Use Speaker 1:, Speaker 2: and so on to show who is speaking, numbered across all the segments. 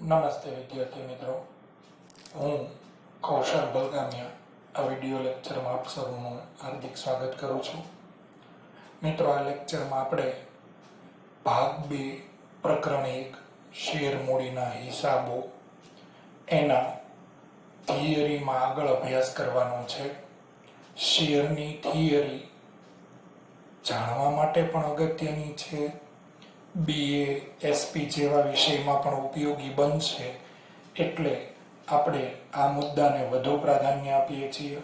Speaker 1: નમસ્તે વિદ્યાર્થી મિત્રો, હું કૌશલ બલગામિયા આ વિડિયો લેક્ચરમાં આપ સૌનું હાર્દિક સ્વાગત કરું છું. મિત્રો, આ લેક્ચરમાં આપણે ભાગ 2 પ્રકરણ 1 શેર મૂડીના હિસાબો એના થિયરીમાં આગળ અભ્યાસ કરવાનો છે. શેરની થિયરી જાણવા માટે પણ અગત્યની છે, BA SP જેવા વિષયમાં પણ ઉપયોગી બનશે, એટલે આપણે આ મુદ્દાને વધુ પ્રાધાન્ય આપીએ છીએ.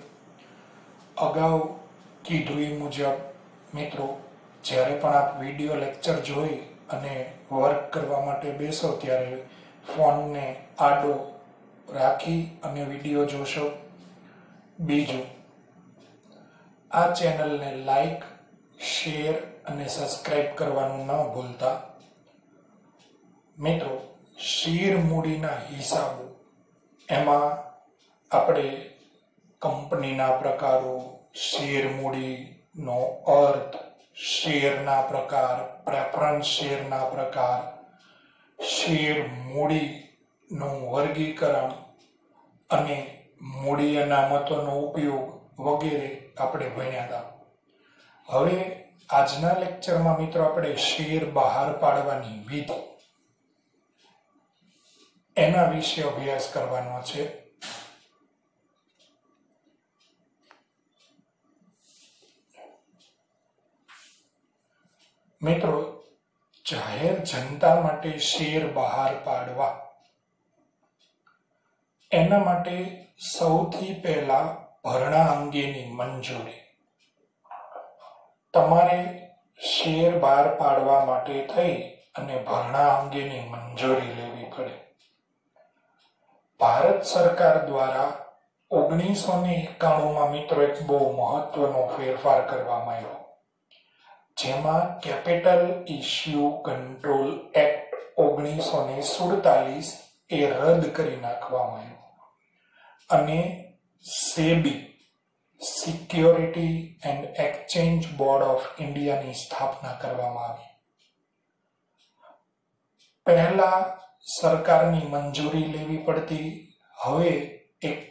Speaker 1: અગાઉ કીધું એ મુજબ મિત્રો, જ્યારે પણ આપ વિડીયો લેક્ચર જોઈ અને વર્ક કરવા માટે બેસો ત્યારે ફોનને આડો રાખી અને વિડીયો જોશો. બીજું, આ ચેનલને લાઈક, શેર અને સબસ્ક્રાઇબ કરવાનું ન ભૂલતા. મિત્રો, શેર મૂડીના હિસાબો એમાં આપણે કંપનીના પ્રકારો, શેર મૂડીનો અર્થ, શેરના પ્રકાર, પ્રેફરન્સ શેરના પ્રકાર, શેર મૂડીનું વર્ગીકરણ અને મૂડી અનામતોનો ઉપયોગ વગેરે આપણે ભણ્યા હતા. હવે આજના લેક્ચરમાં મિત્રો આપણે શેર બહાર પાડવાની વિધિ એના વિશે અભ્યાસ કરવાનો છે. મિત્રો, જાહેર જનતા માટે શેર બહાર પાડવા એના માટે સૌથી પહેલા ભરણા અંગેની મંજૂરી. તમારે શેર બહાર પાડવા માટે થઈ અને ભરણા અંગેની મંજૂરી લેવી પડે. ભારત સરકાર દ્વારા 1991માં મિત્રો એક બહુ મહત્વનો ફેરફાર કરવામાં આવ્યો, જેમાં કેપિટલ ઇશ્યુ કંટ્રોલ એક્ટ 1947 એ રદ કરી નાખવામાં આવ્યો અને SEBI security and exchange board of ઇન્ડિયાની સ્થાપના કરવામાં આવી. પહેલા સરકારની મંજૂરી લેવી પડતી, હવે એક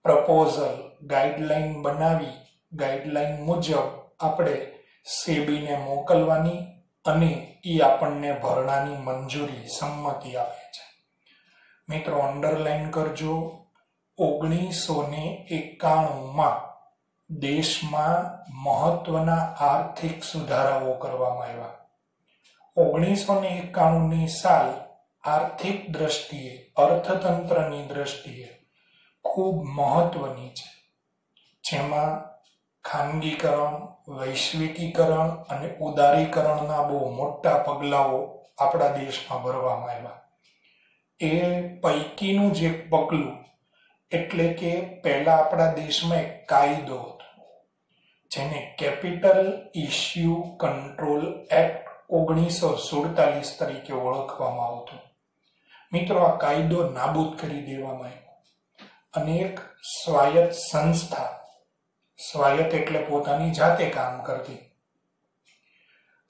Speaker 1: પ્રપોઝલ ગાઈડલાઈન બનાવી ગાઈડલાઈન મુજબ આપણે સેબીને મોકલવાની અને એ આપણને ભરણાની મંજૂરી સંમતિ આપે છે. મિત્રો, અંડરલાઈન કરજો, 1991માં દેશમાં મહત્વના આર્થિક સુધારાઓ કરવામાં આવ્યા. 1991ની સાલ આર્થિક દ્રષ્ટિએ, અર્થતંત્રની દ્રષ્ટિએ ખૂબ મહત્વની છે, જેમાં ખાનગીકરણ, વૈશ્વિકીકરણ અને ઉદારીકરણના બહુ મોટા પગલાઓ આપણા દેશમાં ભરવામાં આવ્યા. એ પૈકીનું જ એક પગલું એટલે કે પહેલા આપણા દેશમાં એક કાયદો હતો, જેને કેપિટલ ઇશ્યુ કંટ્રોલ એક્ટ 1947 તરીકે ઓળખવામાં આવતો. મિત્રો, આ કાયદો નાબૂદ કરી દેવામાં આવ્યો અને એક સ્વાયત્ત સંસ્થા, સ્વાયત્ત એટલે પોતાની જાતે કામ કરતી,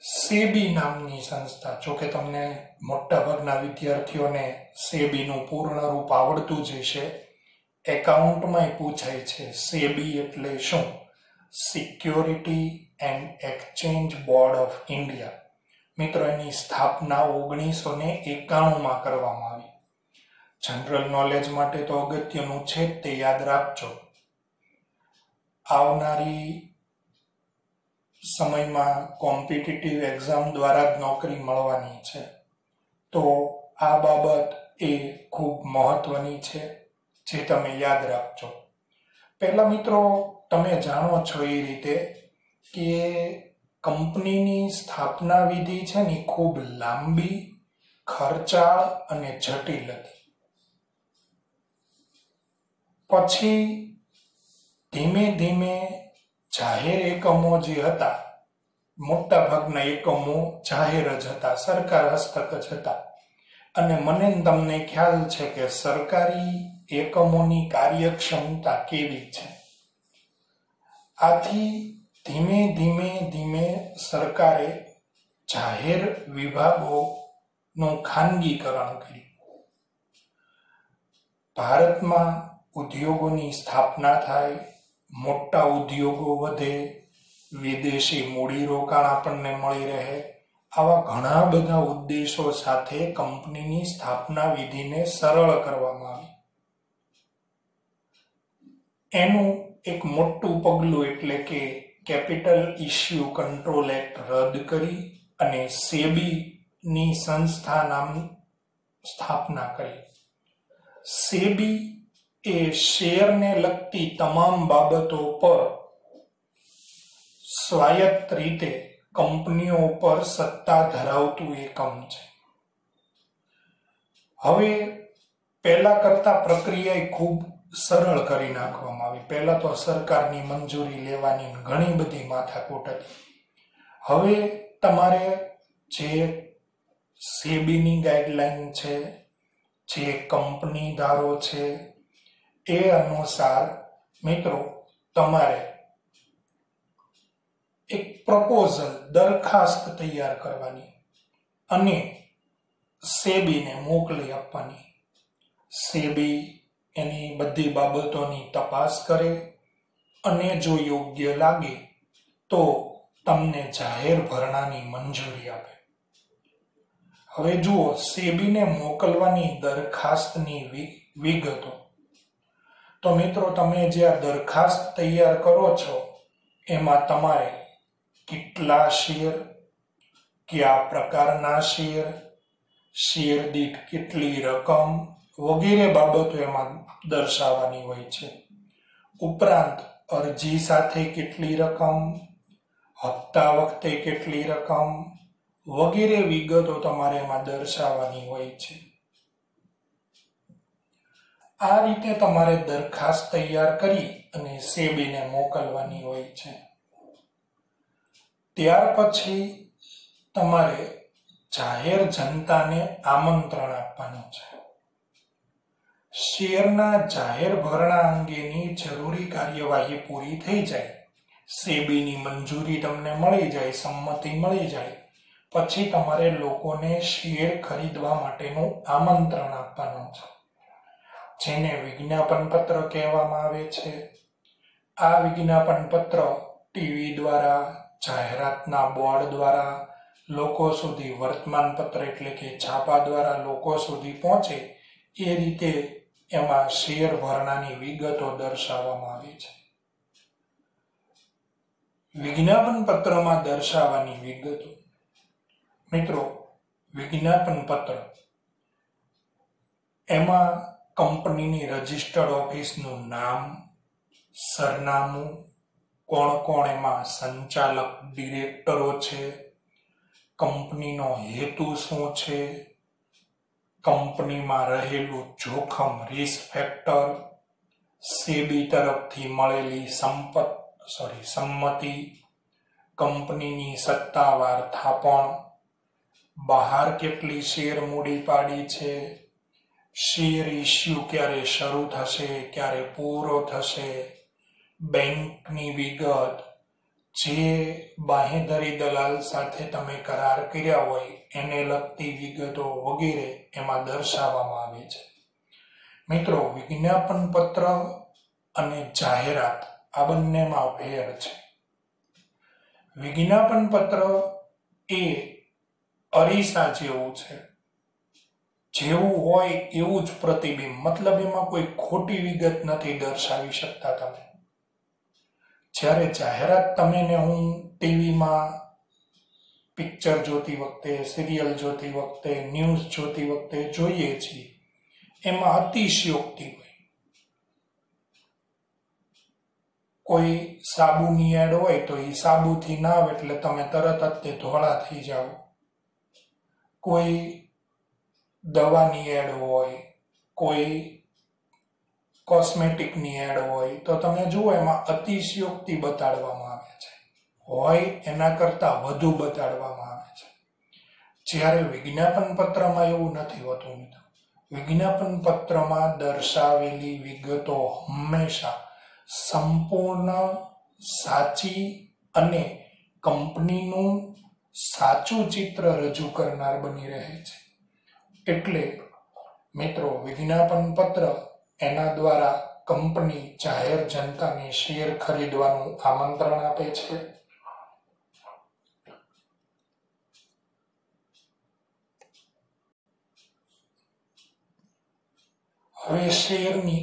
Speaker 1: સેબી નામની સંસ્થા. જોકે તમને મોટાભાગના વિદ્યાર્થીઓને સેબીનું પૂર્ણ રૂપ આવડતું જ હશે. એકાઉન્ટમાં પૂછાય છે સેબી એટલે શું? Security and exchange board of India. મિત્રો, એની સ્થાપના 1991માં કરવામાં આવી. જનરલ નોલેજ માટે તો અગત્યનું છે, તે યાદ રાખજો. આવનારી સમયમાં કોમ્પિટિટિવ એક્ઝામ દ્વારા જ નોકરી મળવાની છે, તો આ બાબત એ ખૂબ મહત્વની છે, જે તમે યાદ રાખજો. પહેલા મિત્રો, તમે જાણો છો એ રીતે કે કંપનીની સ્થાપના વિધિ છે ને ખૂબ લાંબી, ખર્ચાળ અને જટિલ હતી. પછી ધીમે ધીમે જાહેર એકમો જે હતા, મોટા ભાગના એકમો જાહેર જ હતા, સરકાર હસ્તક જ હતા. અને મને તમને ખ્યાલ છે કે સરકારી એકમોની કાર્યક્ષમતા કેવી છે. આથી ધીમે ધીમે ધીમે સરકારે જાહેર વિભાગોનું ખાનગીકરણ કર્યું. ભારતમાં ઉદ્યોગોની સ્થાપના થાય, મોટા ઉદ્યોગો વધે, વિદેશી મૂડીરોકાણ આપણને મળી રહે, આવા ઘણા બધા ઉદ્દેશો સાથે કંપનીની સ્થાપના વિધિને સરળ કરવામાં આવી. એનું એક મોટું પગલું એટલે કે કેપિટલ ઇશ્યુ કંટ્રોલ એક્ટ રદ કરી અને સેબી ની સંસ્થા નામ સ્થાપના કરી. સેબી એ શેરને લગતી તમામ બાબતો પર સ્વાયત્ત રીતે કંપનીઓ પર સત્તા ધરાવતું એકમ છે. હવે પહેલા કરતા પ્રક્રિયા ખૂબ સરળ કરી નાખવામાં આવી. પહેલા તો સરકારની મંજૂરી લેવાની ઘણી બધી માથાકૂટ હતી. હવે તમારે જે સેબીની ગાઈડલાઈન છે, જે કંપની ધારો છે, એ અનુસાર મિત્રો તમારે એક પ્રપોઝલ દરખાસ્ત તૈયાર કરવાની અને સેબીને મોકલી આપવાની. સેબી એની બધી બાબતોની તપાસ કરે અને જો યોગ્ય લાગે તો તમને જાહેર ભરણાની મંજૂરી આપે. હવે જુઓ, સેબીને મોકલવાની દરખાસ્તની વિગતો. તો મિત્રો, તમે જે આ દરખાસ્ત તૈયાર કરો છો એમાં તમારે કેટલા શેર, કયા પ્રકારના શેર, શેર દીઠ કેટલી રકમ વગેરે બાબતો એમાં દર્શાવવાની હોય છે. ઉપરાંત અરજી સાથે કેટલી રકમ, હપ્તા વખતે કેટલી રકમ વગેરે વિગતો તમારે એમાં દર્શાવવાની હોય છે. આ રીતે તમારે દરખાસ્ત તૈયાર કરી અને સેબીને મોકલવાની હોય છે. ત્યાર પછી તમારે જાહેર જનતાને આમંત્રણ આપવાનું છે. શેરના જાહેર ભરણા અંગેની જરૂરી કાર્યવાહી પૂરી થઈ જાય, સેબીની મંજૂરી તમને મળી જાય, સંમતિ મળી જાય, પછી તમારે લોકોને શેર ખરીદવા માટેનું આમંત્રણ આપવાનું છે, જેને વિજ્ઞાપન પત્ર કહેવામાં આવે છે. આ વિજ્ઞાપન પત્ર ટીવી દ્વારા, જાહેરાતના બોર્ડ દ્વારા લોકો સુધી, વર્તમાન પત્ર એટલે કે છાપા દ્વારા લોકો સુધી પહોંચે એ રીતે એમાં શેર ભરણાની વિગતો દર્શાવવામાં આવી છે. વિજ્ઞાપન પત્રમાં દર્શાવવાની વિગતો. મિત્રો, વિજ્ઞાપન પત્ર એમાં કંપનીની રજિસ્ટર્ડ ઓફિસનું નામ, સરનામું, કોણ કોણ એમાં સંચાલક ડિરેક્ટરો છે, કંપનીનો હેતુ શું છે, કંપનીમાં રહેલું જોખમ રિસ્ક ફેક્ટર, સેબી તરફથી મળેલી સંમતિ, કંપનીની સત્તાવાર થાપણ, બહાર કેટલી શેર મૂડી પાડી છે, શેર ઇશ્યુ ક્યારે શરૂ થશે, ક્યારે પૂરો થશે, બેંકની વિગત, જે બાંહેધરી દલાલ સાથે તમે કરાર કર્યા હોય એને લગતી વિગતો વગેરે એમાં દર્શાવવામાં આવે છે. મિત્રો, વિજ્ઞાપન પત્ર અને જાહેરાત આ બંનેમાં ફેર છે. વિજ્ઞાપન પત્ર એ અરીસા જેવું છે, જેવું હોય એવું જ પ્રતિબિંબ, મતલબ એમાં કોઈ ખોટી વિગત નથી દર્શાવી શકતા તમે. જ્યારે જાહેરાત તમે ને હું ટીવીમાં પિક્ચર જોતી વખતે, સિરિયલ જોતી વખતે, ન્યૂઝ જોતી વખતે જોઈએ છીએ, એમાં અતિશયોક્તિ હોય. કોઈ સાબુની એડ હોય તો એ સાબુથી નાવ એટલે તમે તરત જ તે ધોળા થઈ જાઓ. કોઈ દવાની એડ હોય, કોઈ કોસ્મેટિકની એડ હોય તો તમે જુઓ એમાં અતિશયોક્તિ બતાડવામાં આવે છે, હોય એના કરતા વધુ બતાડવામાં આવે છે. જ્યારે વિજ્ઞાપન પત્રમાં એવું નથી હોતું મિત્રો. વિજ્ઞાપન પત્રમાં દર્શાવેલી વિગતો હંમેશા સંપૂર્ણ સાચી અને કંપનીનું સાચું ચિત્ર રજૂ કરનાર બની રહે છે. એટલે મિત્રો, વિજ્ઞાપન પત્ર એના દ્વારા કંપની જાહેર જનતાને શેર ખરીદવાનું આમંત્રણ આપે છે. હવે શેરની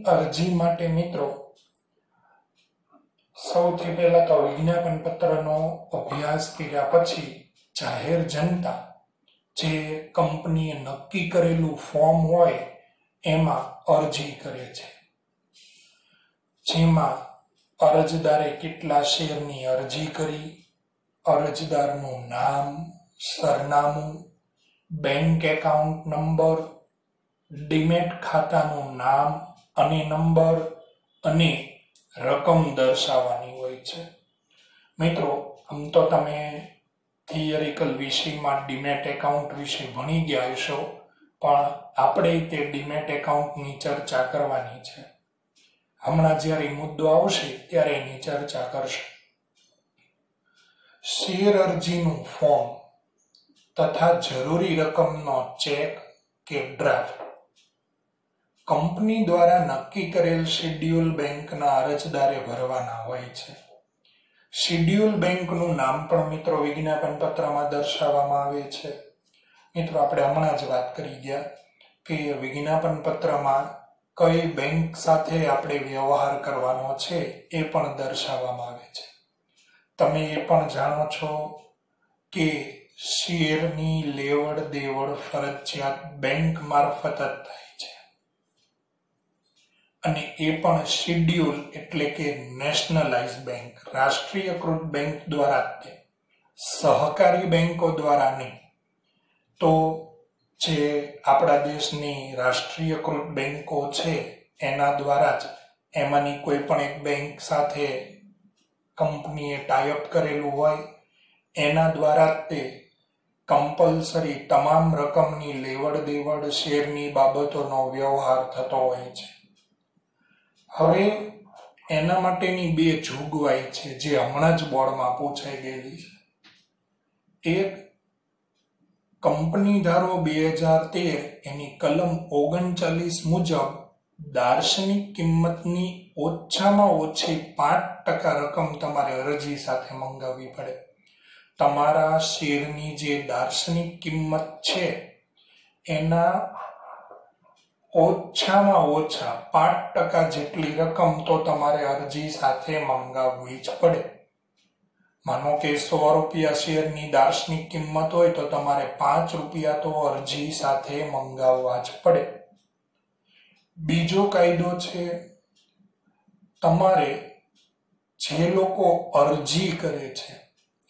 Speaker 1: અરજી માટે મિત્રો સૌથી પહેલા તો વિજ્ઞાપન પત્રનો અભ્યાસ કર્યા પછી જાહેર જનતા જે કંપનીએ નક્કી કરેલું ફોર્મ હોય એમાં અરજી કરે છે, જેમાં અરજદારે કેટલા શેરની અરજી કરી, અરજદારનું નામ, સરનામું, બેંક એકાઉન્ટ નંબર, ડીમેટ ખાતાનું નામ અને નંબર અને રકમ દર્શાવવાની હોય છે. મિત્રો, આમ તો તમે થિયરિકલ વિષયમાં ડીમેટ એકાઉન્ટ વિશે ભણી ગયા હશો, પણ આપણે તે ડીમેટ એકાઉન્ટની ચર્ચા કરવાની છે. હમણાં જ્યારે મુદ્દો આવશે ત્યારે એની ચર્ચા કરશે. શેર અરજીનું ફોર્મ તથા જરૂરી રકમનો ચેક કે ડ્રાફ્ટ કંપની દ્વારા નક્કી કરેલ શેડ્યુલ બેંકના અરજદારે ભરવાના હોય છે. શેડ્યુલ બેંકનું નામ પણ મિત્રો વિજ્ઞાપન પત્રમાં દર્શાવવામાં આવે છે. મિત્રો, આપણે હમણાં જ વાત કરી ગયા કે વિજ્ઞાપન પત્રમાં કઈ બેંક સાથે આપણે વ્યવહાર કરવાનો છે એ પણ દર્શાવવામાં આવે છે. તમે એ પણ જાણો છો કે શેરની લેવડ દેવડ ફરજિયાત બેંક મારફત જ થાય છે, અને એ પણ શેડ્યુલ એટલે કે નેશનલાઇઝ બેંક, રાષ્ટ્રીયકૃત બેંક દ્વારા જ તે, સહકારી બેંકો દ્વારા નહીં. તો જે આપણા દેશની રાષ્ટ્રીયકૃત બેંકો છે એના દ્વારા જ, એમાંની કોઈ પણ એક બેંક સાથે કંપનીએ ટાઈઅપ કરેલું હોય એના દ્વારા જ તે કમ્પલસરી તમામ રકમની લેવડ દેવડ, શેરની બાબતોનો વ્યવહાર થતો હોય છે. હવે એના માટેની બે જોગવાઈ છે જે હમણાં જ બોર્ડમાં પૂછાઈ ગયેલી છે. એક, કંપની ધારો 2013 એની કલમ 39 મુજબ દાર્શનિક કિંમતની ઓછામાં ઓછી 5% રકમ તમારે અરજી સાથે મંગાવવી પડે. તમારા શેરની જે દાર્શનિક કિંમત છે એના ઓછામાં ઓછા 5% જેટલી રકમ તો તમારે અરજી સાથે મંગાવવી જ પડે. માનો કે 100 રૂપિયા શેરની દાર્શનિક કિંમત હોય તો તમારે 5 રૂપિયા તો અરજી સાથે મંગાવવા જ પડે. બીજો કાયદો છે, તમારે જે લોકો અરજી કરે છે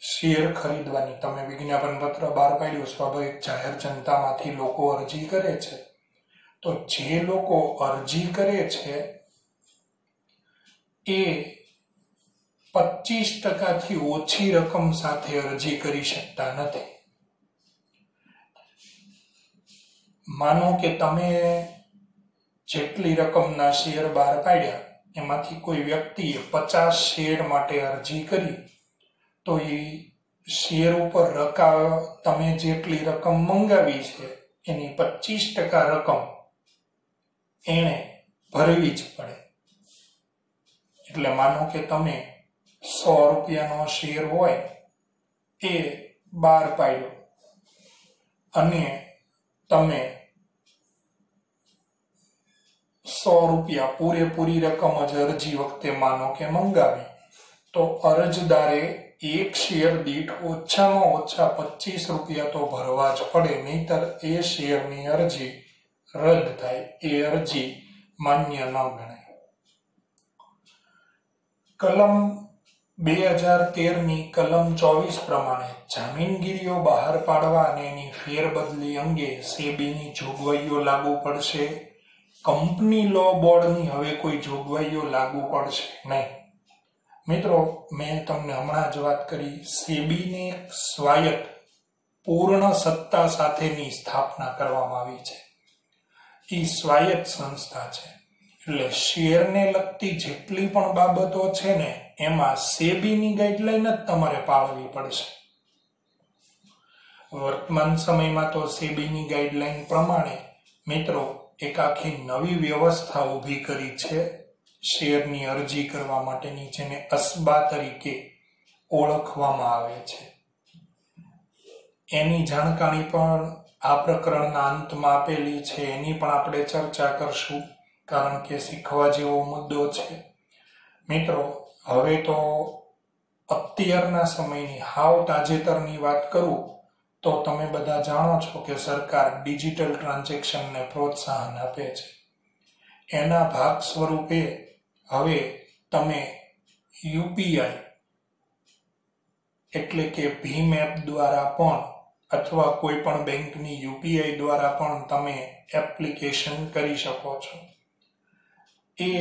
Speaker 1: શેર ખરીદવાની, તમે વિજ્ઞાપન પત્ર બહાર પાડ્યું, સ્વાભાવિક જાહેર જનતામાંથી લોકો અરજી કરે છે, તો જે લોકો અરજી કરે છે એ 25%થી ઓછી રકમ સાથે અરજી કરી શકતા નથી. માનો કે તમે જેટલી રકમના શેર બહાર પાડ્યા એમાંથી કોઈ વ્યક્તિએ 50 શેર માટે અરજી કરી, તો એ શેર ઉપર તમે જેટલી રકમ મંગાવી છે એની 25% રકમ એને ભરવી જ પડે. એટલે માનો કે તમે 100 રૂપિયાનો શેર હોય એ બહાર પાડ્યો અને તમે 100 રૂપિયા પૂરેપૂરી રકમ જ અરજી વખતે માનો કે મંગાવી, તો અરજદારે એક શેર દીઠ ઓછામાં ઓછા 25 રૂપિયા તો ભરવા જ પડે, નહીતર એ શેરની અરજી રદ થાય, એ અરજી માન્ય ન ગણાય. કલમ 2013ની કલમ 24 પ્રમાણે જામીનગીરીઓ બહાર પાડવા અને એની ફેરબદલી અંગે સેબીની જોગવાઈઓ લાગુ પડશે. કંપની લો બોર્ડની હવે કોઈ જોગવાઈઓ લાગુ પડશે નહીં. મિત્રો, મેં તમને હમણાં જ વાત કરી, સેબીને સ્વાયત્ત પૂર્ણ સત્તા સાથેની સ્થાપના કરવામાં આવી છે. એ સ્વાયત્ત સંસ્થા છે, એટલે શેરને લગતી જેટલી પણ બાબતો છે ને એમાં સેબીની ગાઈડલાઈન જ તમારે પાળવી પડશે. વર્તમાન સમયમાં તો સેબીની ગાઈડલાઈન પ્રમાણે મિત્રો એક આખી નવી વ્યવસ્થા ઊભી કરી છે શેરની અરજી કરવા માટેની, જેને અસ્બા તરીકે ઓળખવામાં આવે છે. એની જાણકારી પણ આ પ્રકરણના અંતમાં આપેલી છે, એની પણ આપણે ચર્ચા કરશું, કારણ કે શીખવા જેવો મુદ્દો છે. મિત્રો, હવે તો અત્યારના સમયની હાવ તાજેતરની વાત કરું તો તમે બધા જાણો છો કે સરકાર ડિજિટલ ટ્રાન્ઝેક્શનને પ્રોત્સાહન આપે છે. એના ભાગ સ્વરૂપે હવે તમે યુપીઆઈ એટલે કે ભીમ એપ દ્વારા પણ અથવા કોઈ પણ બેંકની યુપીઆઈ દ્વારા પણ તમે એપ્લિકેશન કરી શકો છો. એ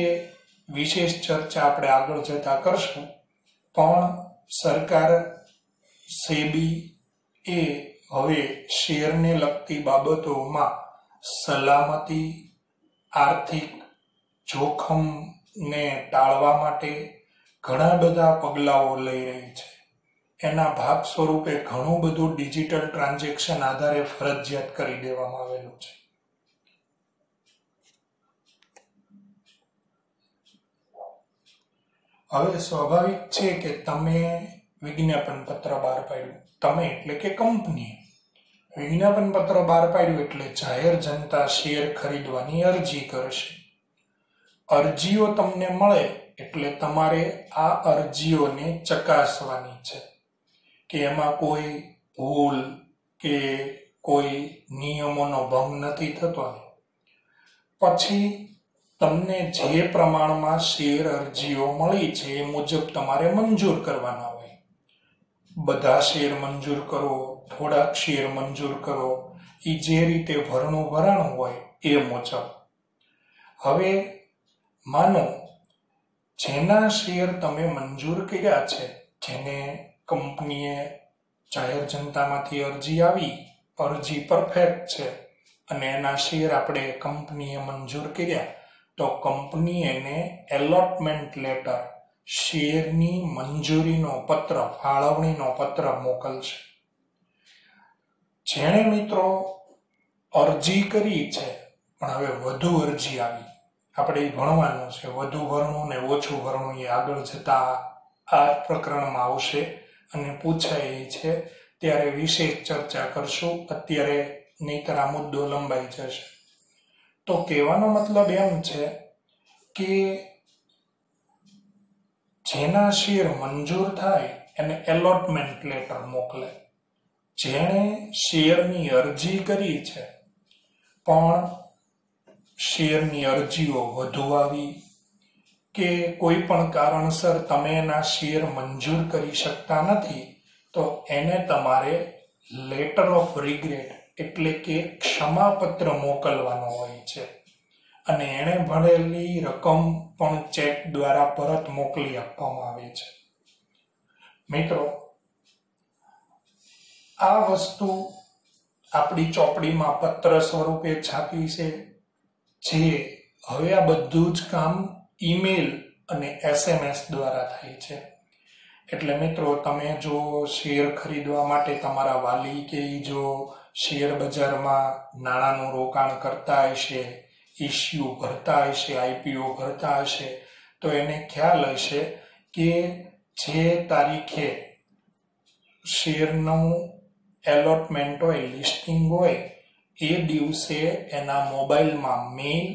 Speaker 1: વિશેષ ચર્ચા આપણે આગળ જતા કરશું. પણ સરકાર સેબી એ હવે શેરને લગતી બાબતોમાં સલામતી, આર્થિક જોખમને ટાળવા માટે ઘણા બધા પગલાઓ લઈ રહી છે. એના ભાગ સ્વરૂપે ઘણું બધું ડિજિટલ ટ્રાન્ઝેક્શન આધારે ફરજિયાત કરી દેવામાં આવેલું છે. હવે સ્વાભાવિક છે કે તમે વિજ્ઞાપન પત્ર બહાર પાડ્યું, તમે એટલે કે કંપની વિજ્ઞાપન પત્ર બહાર પાડ્યું એટલે જાહેર જનતા શેર ખરીદવાની અરજી કરશે. અરજીઓ તમને મળે એટલે તમારે આ અરજીઓને ચકાસવાની છે કે એમાં કોઈ ભૂલ કે કોઈ નિયમોનો ભંગ નથી થતો ને. પછી તમને જે પ્રમાણમાં શેર અરજીઓ મળી છે એ મુજબ તમારે મંજૂર કરવાના હોય. બધા શેર મંજૂર કરો, થોડાક શેર મંજૂર કરો, એ જે રીતે ભરણું ભરાણું હોય એ મુજબ. હવે માનો જેના શેર તમે મંજૂર કર્યા છે, જેને કંપનીએ જાહેર જનતામાંથી અરજી આવી, અરજી પરફેક્ટ છે અને એના શેર આપણે કંપનીએ મંજૂર કર્યા, તો કંપની એને એલોટમેન્ટ લેટર, શેરની મંજૂરીનો પત્ર, ફાળવણીનો પત્ર મોકલશે. જેણે મિત્રો અરજી કરી છે પણ હવે વધુ અરજી આવી, આપણે ભણવાનું છે વધુ ભરણું ને ઓછું ભરણું, એ આગળ જતા આ પ્રકરણમાં આવશે અને પૂછાય છે ત્યારે વિશેષ ચર્ચા કરશું. અત્યારે નહીંતર આ મુદ્દો લંબાઈ જશે. તો કહેવાનો મતલબ એમ છે કે જેના શેર મંજૂર થાય એને એલોટમેન્ટ લેટર મોકલે. જેણે શેરની અરજી કરી છે પણ શેરની અરજીઓ વધુ આવી કે કોઈ પણ કારણસર તમે એના શેર મંજૂર કરી શકતા નથી, તો એને તમારે લેટર ઓફ રિગ્રેટ એટલે કે ક્ષમાપત્ર મોકલવાનો હોય છે અને એણે ભરેલી રકમ પણ ચેક દ્વારા પરત મોકલી આપવામાં આવે છે. મિત્રો, આ વસ્તુ આપણી ચોપડીમાં પત્ર સ્વરૂપે છાપી છે, જે હવે આ બધું જ કામ ઈમેલ અને SMS દ્વારા થાય છે. એટલે મિત્રો, તમે જો શેર ખરીદવા માટે તમારા વાલી કે જો શેર બજારમાં નાણાંનું રોકાણ કરતા હશે, ઇસ્યુ ભરતા હશે, IPO ભરતા હશે, તો એને ખ્યાલ હશે કે જે તારીખે શેરનું એલોટમેન્ટ હોય, લિસ્ટિંગ હોય, એ દિવસે એના મોબાઈલમાં મેઇલ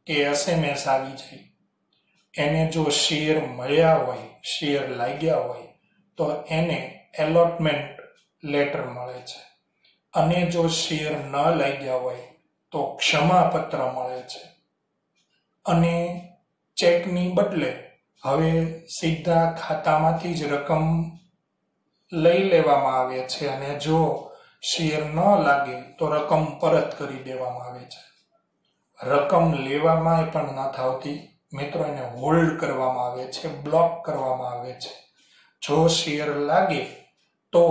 Speaker 1: કે SMS આવી જાય. એને જો શેર મળ્યા હોય, શેર લાગ્યા હોય, તો એને એલોટમેન્ટ લેટર મળે છે. અને જો શેર ન લાગ્યા હોય તો ક્ષમાપત્ર મળે છે. અને ચેકની બદલે હવે સીધા ખાતામાંથી જ રકમ લઈ લેવામાં આવે છે અને જો શેર ન લાગે તો રકમ પરત કરી દેવામાં આવે છે. રકમ લેવામાં પણ ન થતી મિત્રો, એને હોલ્ડ કરવામાં આવે છે, બ્લોક કરવામાં આવે છે. જો શેર લાગે તો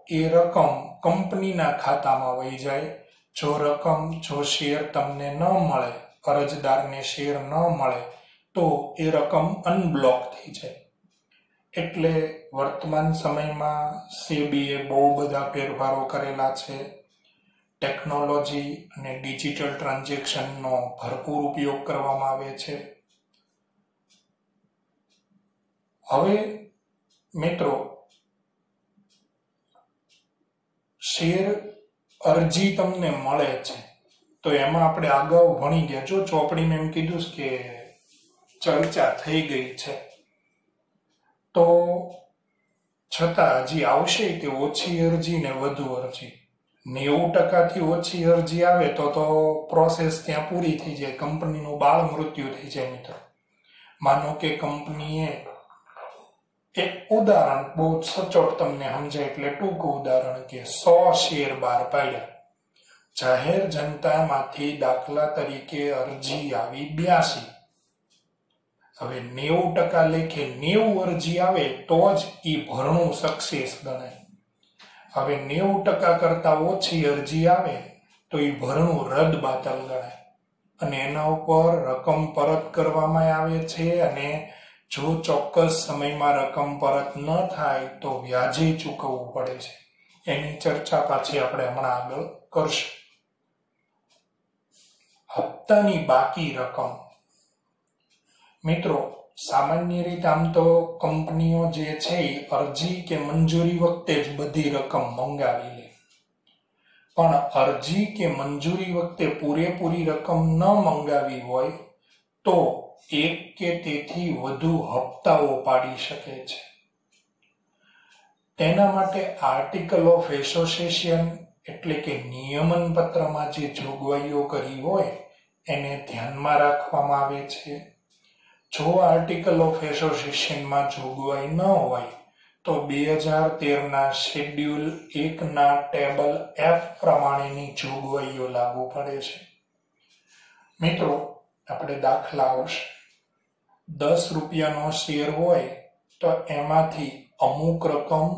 Speaker 1: એ રકમ કંપનીના ખાતામાં વહી જાય. જો શેર તમને ન મળે, અરજદારને શેર ન મળે, તો એ રકમ અનબ્લોક થઈ જાય. એટલે વર્તમાન સમયમાં સેબીએ બહુ બધા ફેરફારો કરેલા છે. ટેકનોલોજી અને ડિજિટલ ટ્રાન્ઝેક્શનનો ભરપૂર ઉપયોગ કરવામાં આવે છે. હવે મિત્રો, શેર અરજી તમને મળે છે તો એમાં આપણે અગાઉ ભણી ગયા. જો ચોપડીમાં એમ કીધું કે ચર્ચા થઈ ગઈ છે, તો છતાં હજી આવશે કે ઓછી અરજી ને વધુ અરજી. 90% ઓછી અરજી આવે તો પ્રોસેસ ત્યાં પૂરી થઈ જાય, કંપનીનું બાળ મૃત્યુ થઈ જાય. મિત્રો, માનો કે કંપનીએ એક ઉદાહરણ બહુ સચોટ તમને સમજાય એટલે ટૂંકું ઉદાહરણ કે 100 શેર બહાર પાડ્યા, જાહેર જનતામાંથી દાખલા તરીકે અરજી આવી 82. હવે 90% લેખે 90 અરજી આવે તો જ એ ભરણું સક્સેસ ગણાય. હવે 90% કરતા ઓછી અરજી આવે તો એ ભરણું રદ બાતલ ગણાય અને એના ઉપર રકમ પરત કરવામાં આવે છે. અને જો ચોક્કસ સમયમાં રકમ પરત ન થાય તો વ્યાજે ચૂકવવું પડે છે. એની ચર્ચા પાછી આપણે હમણાં આગળ કરશું. હપ્તાની બાકી રકમ. મિત્રો, સામાન્ય રીતે આમ તો કંપનીઓ જે છે એ અરજી કે મંજૂરી વખતે જ બધી રકમ મંગાવી લે, પણ અરજી કે મંજૂરી વખતે પૂરેપૂરી રકમ ન મંગાવી હોય તો એક કે તેથી વધુ હપ્તાઓ પાડી શકે છે. તેના માટે આર્ટિકલ ઓફ એસોસિએશન એટલે કે નિયમન પત્રમાં જે જોગવાઈઓ કરી હોય એને ધ્યાનમાં રાખવામાં આવે છે. જો આર્ટિકલ ઓફ એસોસિએશનમાં જોગવાઈ ન હોય તો 2013ના શેડ્યુલ 1ના ટેબલ F પ્રમાણેની જોગવાઈઓ લાગુ પડે છે. મિત્રો, આપણે દાખલા આવશે. 10 રૂપિયાનો શેર હોય તો એમાંથી અમુક રકમ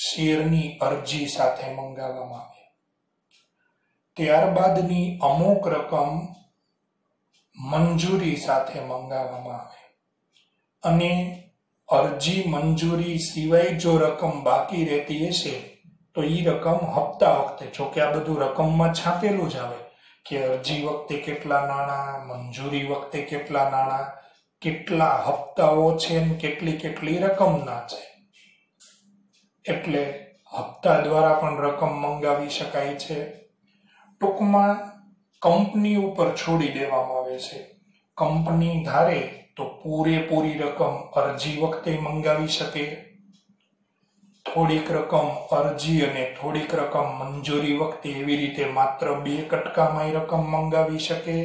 Speaker 1: શેરની અરજી સાથે મંગાવવામાં આવે, ત્યારબાદની અમુક રકમ મંજૂરી સાથે મંગાવવામાં આવે અને અરજી મંજૂરી સિવાય જો રકમ બાકી રહેતી હશે તો એ રકમ હપ્તા વખતે, જો કે આ બધું રકમમાં છાપેલું જ આવે કે અરજી વખતે કેટલા નાણાં, મંજૂરી વખતે કેટલા નાણાં, કેટલા હપ્તાઓ છે અને કેટલી રકમના છે. એટલે હપ્તા દ્વારા પણ રકમ મંગાવી શકાય છે. ટૂંકમાં કંપની ઉપર છોડી દેવામાં આવે છે. કંપની ધારે તો પૂરેપૂરી રકમ અરજી વખતે મંગાવી શકે, થોડીક રકમ અરજી અને થોડીક રકમ મંજૂરી વખતે, એવી રીતે માત્ર 2 કટકામાં રકમ મંગાવી શકે.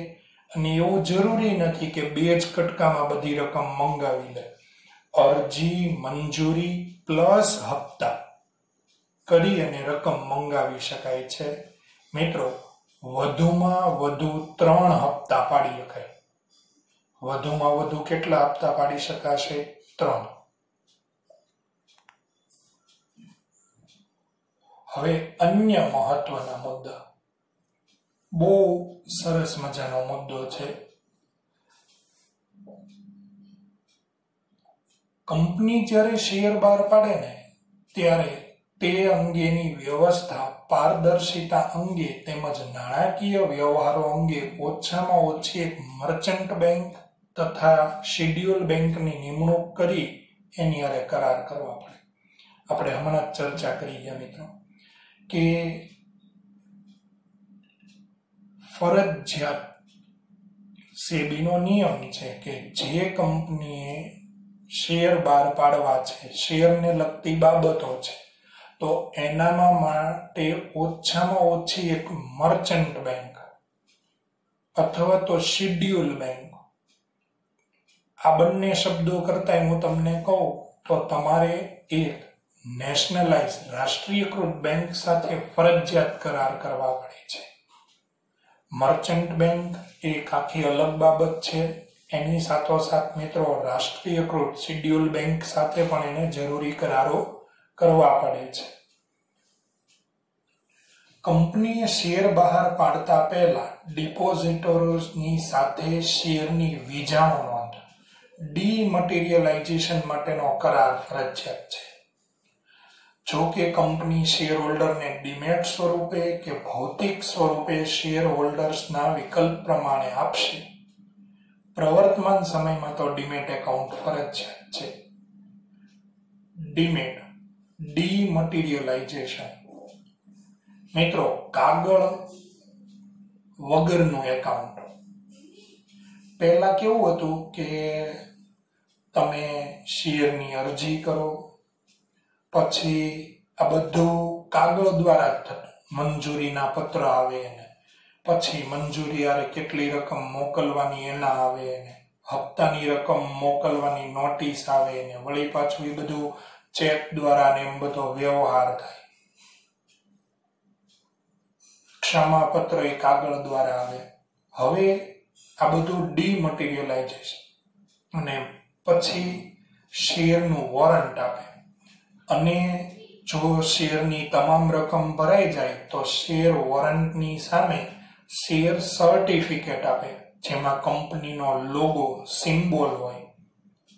Speaker 1: અને એવું જરૂરી નથી કે 2 જ કટકામાં બધી રકમ મંગાવી લે. અરજી, મંજૂરી પ્લસ હપ્તા કરી અને રકમ મંગાવી શકાય છે. મિત્રો, વધુમાં વધુ 3 હપ્તા પાડી શકાય. વધુમાં વધુ કેટલા હપ્તા પાડી શકાશે? 3. હવે અન્ય મહત્વના મુદ્દા. બહુ સરસ મજાનો મુદ્દો છે. કંપની જ્યારે શેર બહાર પાડે ને ત્યારે તે અંગેની વ્યવસ્થા પારદર્શિતા અંગે તેમજ નાણાકીય વ્યવહારો અંગે ઓછામાં ઓછી એક મર્ચન્ટ બેંક તથા શેડ્યુલ બેંકની નિમણૂક કરી એની હારે કરાર કરવા પડે. આપણે હમણાં જ ચર્ચા કરી ગયા મિત્રો કે ફરજિયાત સેબીનો નિયમ છે કે જે કંપનીએ શેર બહાર પાડવા છે, શેરને લગતી બાબતો છે, તો એનામાં માટે ઓછામાં ઓછી એક મર્ચન્ટ બેંક અથવા તો શેડ્યુલ બેંક, આ બંને શબ્દો કરતા હું તમને કહું તો તમારે એક નેશનલાઇઝ રાષ્ટ્રીયકૃત બેંક સાથે ફરજિયાત કરાર કરવા પડે છે. મર્ચન્ટ બેંક એક આખી અલગ બાબત છે. એની સાથોસાથ મિત્રો રાષ્ટ્રીયકૃત શેડ્યુલ બેંક સાથે પણ એને જરૂરી કરારો કરવા પડે છે. કંપનીએ શેર બહાર પાડતા પહેલા ડિપોઝિટરોની સાથે શેરની વીજાણુ નોંધ ડીમટીરિયલાઇઝેશન માટેનો કરાર ફરજિયાત છે. જો કે કંપની શેર હોલ્ડરને ડીમેટ સ્વરૂપે કે ભૌતિક સ્વરૂપે શેર હોલ્ડર્સના વિકલ્પ પ્રમાણે આપશે, પ્રવર્તમાન સમયમાં તો ડીમેટ એકાઉન્ટ ફરજિયાત છે. ડીમેટ ડીમટીરિયલાઇઝેશન મિત્રો કાગળ વગરનું એકાઉન્ટ. પહેલા કેવું હતું કે તમે શેરની અરજી કરો, પછી આ બધું કાગળ દ્વારા જ થતું. મંજૂરીના પત્ર આવે ને પછી મંજૂરી આરે કેટલી રકમ મોકલવાની એના આવે ને હપ્તાની રકમ મોકલવાની નોટિસ આવે ને વળી પાછું એ બધું ચેક દ્વારા ને એમ બધો વ્યવહાર થાય. ક્ષમાપત્ર એ કાગળ દ્વારા આવે. હવે આ બધું ડીમટીરિયલાઇઝેશન અને પછી શેરનું વોરંટ આપે અને જો શેરની તમામ રકમ ભરાઈ જાય તો શેર વોરંટની સામે શેર સર્ટિફિકેટ આપે, જેમાં કંપનીનો લોગો સિમ્બોલ હોય,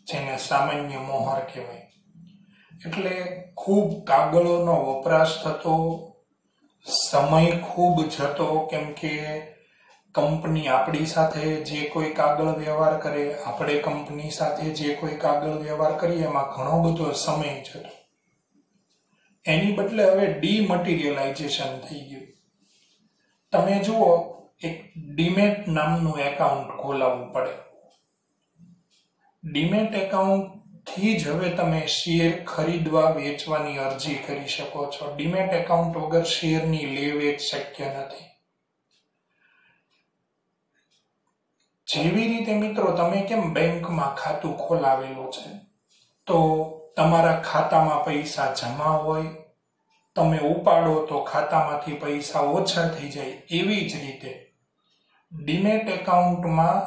Speaker 1: જેને સામાન્ય મોહર કહેવાય. એટલે ખૂબ કાગળોનો વપરાશ થતો, સમય ખૂબ જતો, કેમ કે કંપની આપણી સાથે જે કોઈ કાગળ વ્યવહાર કરે, આપણે કંપની સાથે જે કોઈ કાગળ વ્યવહાર કરીએ એમાં ઘણો બધો સમય જતો. એની બદલે હવે ડીમટીરિયલાઇઝેશન થઈ ગયું. તમે જુઓ, એક ડીમેટ નામનું એકાઉન્ટ ખોલાવવું પડે. ડીમેટ એકાઉન્ટ થી જ હવે તમે શેર ખરીદવા વેચવાની અરજી કરી શકો છો. ડીમેટ એકાઉન્ટ વગર શેરની લે વેચ શક્ય નથી. જેવી રીતે મિત્રો તમે કેમ બેંકમાં ખાતું ખોલાવેલું છે તો તમારા ખાતામાં પૈસા જમા હોય, તમે ઉપાડો તો ખાતામાંથી પૈસા ઓછા થઈ જાય, એવી જ રીતે ડીમેટ એકાઉન્ટમાં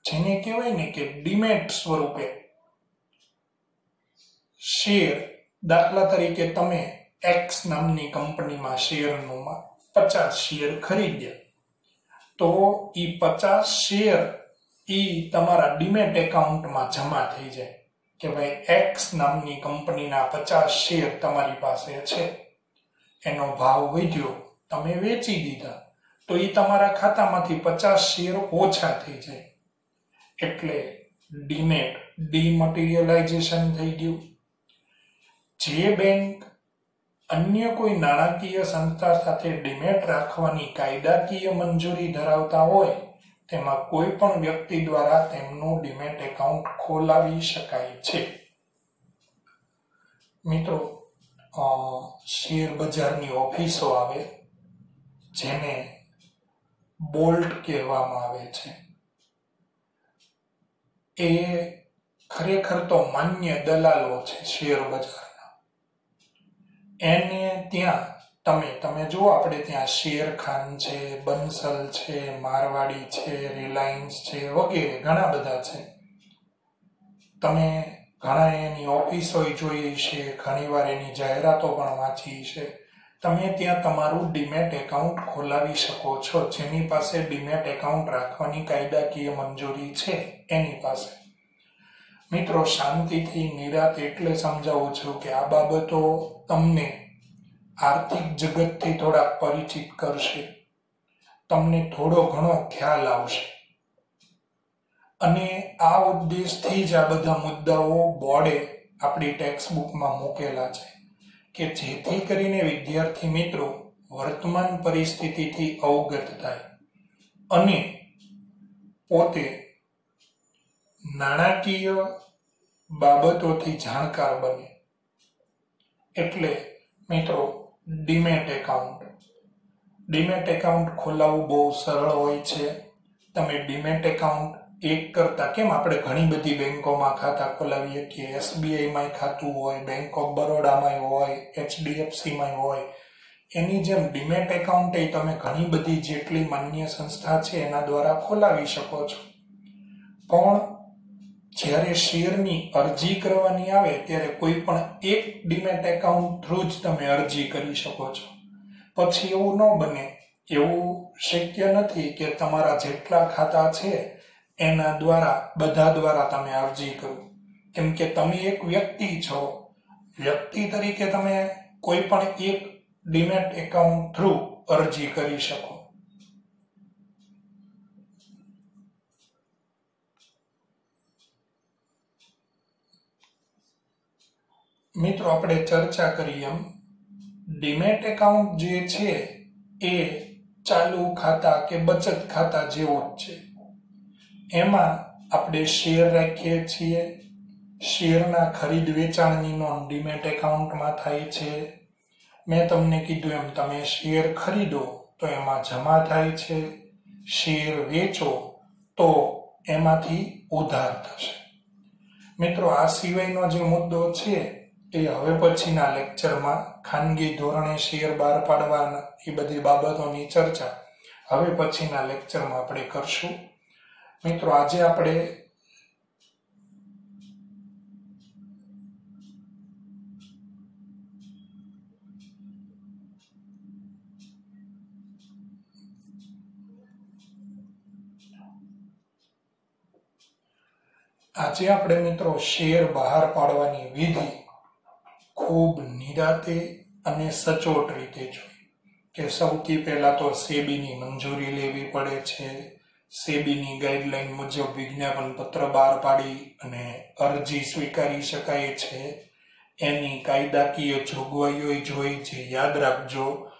Speaker 1: જેને કહેવાય ને કે ડીમેટ સ્વરૂપે શેર, દાખલા તરીકે તમે એક્સ નામની કંપનીમાં શેરનું 50 શેર ખરીદ્યા તો ઈ 50 શેર ઈ તમારા ડીમેટ એકાઉન્ટમાં જમા થઈ જાય કે ભાઈ એક્સ નામની કંપનીના 50 શેર તમારી પાસે છે, એનો ભાવ વધ્યો, તમે વેચી દીધા તો ઈ તમારા ખાતામાંથી 50 શેર ઓછા થઈ જાય. એટલે ડીમેટ ડીમટીરિયલાઇઝેશન થઈ ગયું. જે બેંક અન્ય કોઈ નાણાકીય સંસ્થા સાથે ડીમેટ રાખવાની કાયદાકીય મંજૂરી ધરાવતા હોય તેમાં કોઈ પણ વ્યક્તિ દ્વારા તેમનું ડીમેટ એકાઉન્ટ ખોલાવી શકાય છે. મિત્રો, શેર બજારની ઓફિસો આવે જેને બોલ્ટ કહેવામાં આવે છે, એ ખરેખર તો માન્ય દલાલો છે શેર બજારના. એને ત્યાં તમે જુઓ, આપણે ત્યાં શેરખાન છે, બંસલ છે, મારવાડી છે, રિલાયન્સ છે, વગેરે ઘણા બધા છે. તમે ઘણા એની ઓફિસો જોઈ છે, ઘણીવાર એની જાહેરાતો પણ વાંચી છે. તમે ત્યાં તમારું ડીમેટ એકાઉન્ટ ખોલાવી શકો છો. જેની પાસે ડીમેટ એકાઉન્ટ રાખવાની કાયદાકીય મંજૂરી છે એની પાસે. મિત્રો, શાંતિથી નિરાત એટલે સમજાવું છું કે આ બાબતો તમને આર્થિક જગતથી થોડા પરિચિત કરશે, તમને થોડો ઘણો ખ્યાલ આવશે. અને આ ઉદ્દેશથી જ આ બધા મુદ્દાઓ બોર્ડે આપણી ટેક્સ્ટ બુકમાં મૂકેલા છે કે જેથી કરીને વિદ્યાર્થી મિત્રો વર્તમાન પરિસ્થિતિથી અવગત થાય અને પોતે નાણાકીય બાબતોથી જાણકાર બને. એટલે મિત્રો, ડીમેટ એકાઉન્ટ ખોલાવવું બહુ સરળ હોય છે. તમે ડીમેટ એકાઉન્ટ એક કરતા, કેમ આપણે ઘણી બધી બેંકોમાં ખાતા ખોલાવીએ કે SBIમાં ખાતું હોય, બેંક ઓફ બરોડામાં હોય, HDFCમાં હોય, એની જેમ ડીમેટ એકાઉન્ટ એ તમે ઘણી બધી જેટલી માન્ય સંસ્થા છે એના દ્વારા ખોલાવી શકો છો. પણ જ્યારે શેરની અરજી કરવાની આવે ત્યારે કોઈ પણ એક ડીમેટ એકાઉન્ટ થ્રુ જ તમે અરજી કરી શકો છો. પછી એવું ન બને, એવું શક્ય નથી કે તમારા જેટલા ખાતા છે એના દ્વારા બધા દ્વારા તમે અરજી કરો, કેમ કે તમે એક વ્યક્તિ છો. વ્યક્તિ તરીકે તમે કોઈ પણ એક ડીમેટ એકાઉન્ટ થ્રુ અરજી કરી શકો. મિત્રો, આપણે ચર્ચા કરી એમ ડીમેટ એકાઉન્ટ જે છે એ ચાલુ ખાતા કે બચત ખાતા જેવો જ છે. એમાં આપણે શેર રાખીએ છીએ. શેરના ખરીદ વેચાણની નોંધ ડીમેટ એકાઉન્ટમાં થાય છે. મેં તમને કીધું એમ તમે શેર ખરીદો તો એમાં જમા થાય છે. શેર વેચો તો એમાંથી ઉધાર થશે. મિત્રો, આ સિવાયનો જે મુદ્દો છે એ હવે પછીના લેક્ચરમાં ખાનગી ધોરણે શેર બહાર પાડવાના એ બધી બાબતોની ચર્ચા હવે પછીના લેક્ચરમાં આપણે કરશું. મિત્રો, આજે આપણે મિત્રો શેર બહાર પાડવાની વિધિ ખૂબ નિરાતે અને સચોટ રીતે જોઈ કે સૌથી પહેલા તો સેબીની મંજૂરી લેવી પડે છે. સેબીની ગાઈડલાઈન મુજબ વિજ્ઞાપન પત્ર બહાર પાડી અને અરજી સ્વીકારી શકાય છે. એની કાયદાકીય જોગવાઈઓ જોઈ છે. યાદ રાખજો,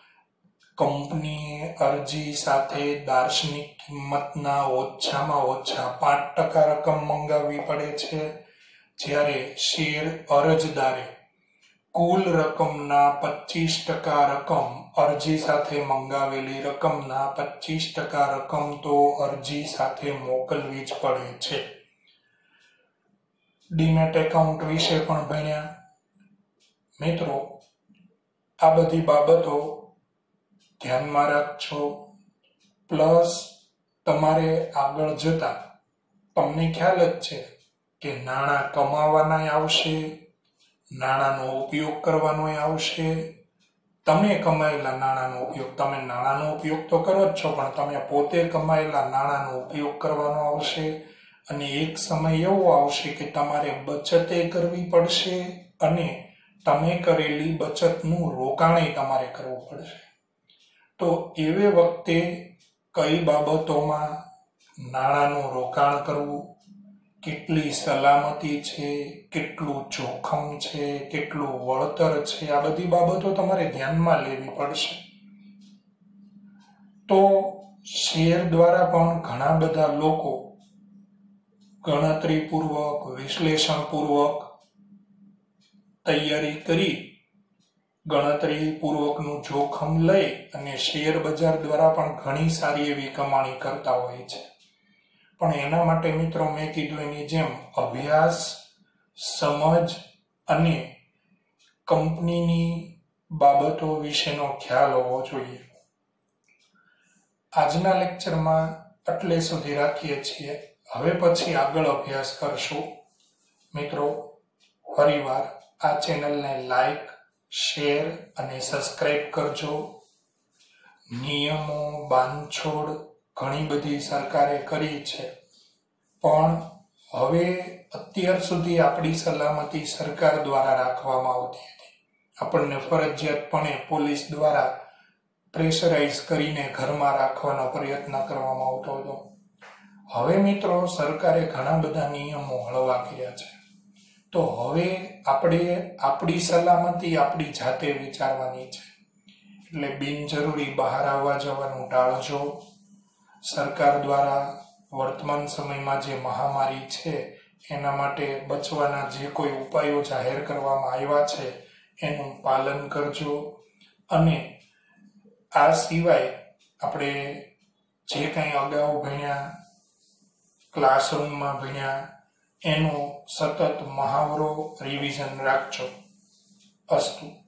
Speaker 1: કંપનીએ અરજી સાથે દાર્શનિક કિંમતના ઓછામાં ઓછા 5% રકમ મંગાવવી પડે છે, જ્યારે શેર અરજદારે કુલ રકમના 25% રકમ અરજી સાથે મંગાવેલી રકમના 25% રકમ તો અરજી સાથે મોકલવી જ પડે છે. ડીમેટ એકાઉન્ટ વિશે પણ ભણ્યા. મિત્રો, આ બધી બાબતો ધ્યાનમાં રાખજો. પ્લસ તમારે આગળ જતા તમને ખ્યાલ જ છે કે નાણાં કમાવાના આવશે, નાણાંનો ઉપયોગ કરવાનો આવશે. તમે કમાયેલા નાણાંનો ઉપયોગ, તમે નાણાંનો ઉપયોગ તો કરો જ છો, પણ તમે પોતે કમાયેલા નાણાંનો ઉપયોગ કરવાનો આવશે. અને એક સમય એવો આવશે કે તમારે બચતે કરવી પડશે અને તમે કરેલી બચતનું રોકાણ તમારે કરવું પડશે. તો એવે વખતે કઈ બાબતોમાં નાણાંનું રોકાણ કરવું, કેટલી સલામતી છે, કેટલું જોખમ છે, કેટલું વળતર છે, આ બધી બાબતો તમારે ધ્યાનમાં લેવી પડશે. તો શેર દ્વારા પણ ઘણા બધા લોકો ગણતરીપૂર્વક, વિશ્લેષણપૂર્વક તૈયારી કરી ગણતરીપૂર્વકનું જોખમ લઈ અને શેર બજાર દ્વારા પણ ઘણી સારી એવી કમાણી કરતા હોય છે. પણ એના માટે મિત્રો, મેં કીધું એની જેમ અભ્યાસ, સમજ અને કંપનીની બાબતો વિશેનો ખ્યાલ હોવો જોઈએ. આજના લેક્ચરમાં એટલે સુધી રાખીએ છીએ. હવે પછી આગળ અભ્યાસ કરશું. મિત્રો, ફરીવાર આ ચેનલને લાઈક, શેર અને સબસ્ક્રાઇબ કરજો. નિયમો, બાંધછોડ ઘણી બધી સરકારે કરી છે, પણ હવે અત્યાર સુધી આપણી સલામતી સરકાર દ્વારા રાખવામાં આવતી હતી. આપણને ફરજિયાતપણે પોલીસ દ્વારા પ્રેશરાઇઝ કરીને ઘરમાં રાખવાનો પ્રયત્ન કરવામાં આવતો હતો. હવે મિત્રો, સરકારે ઘણા બધા નિયમો હળવા કર્યા છે. તો હવે આપણે આપણી સલામતી આપણી જાતે વિચારવાની છે. એટલે બિનજરૂરી બહાર આવવા જવાનું ટાળજો. સરકાર દ્વારા વર્તમાન સમયમાં જે મહામારી છે એના માટે બચવાના જે કોઈ ઉપાયો જાહેર કરવામાં આવ્યા છે એનું પાલન કરજો. અને આ સિવાય આપણે જે કંઈ અગાઉ ભણ્યા, ક્લાસરૂમમાં ભણ્યા, એનો સતત મહાવરો રિવિઝન રાખજો. અસ્તુ.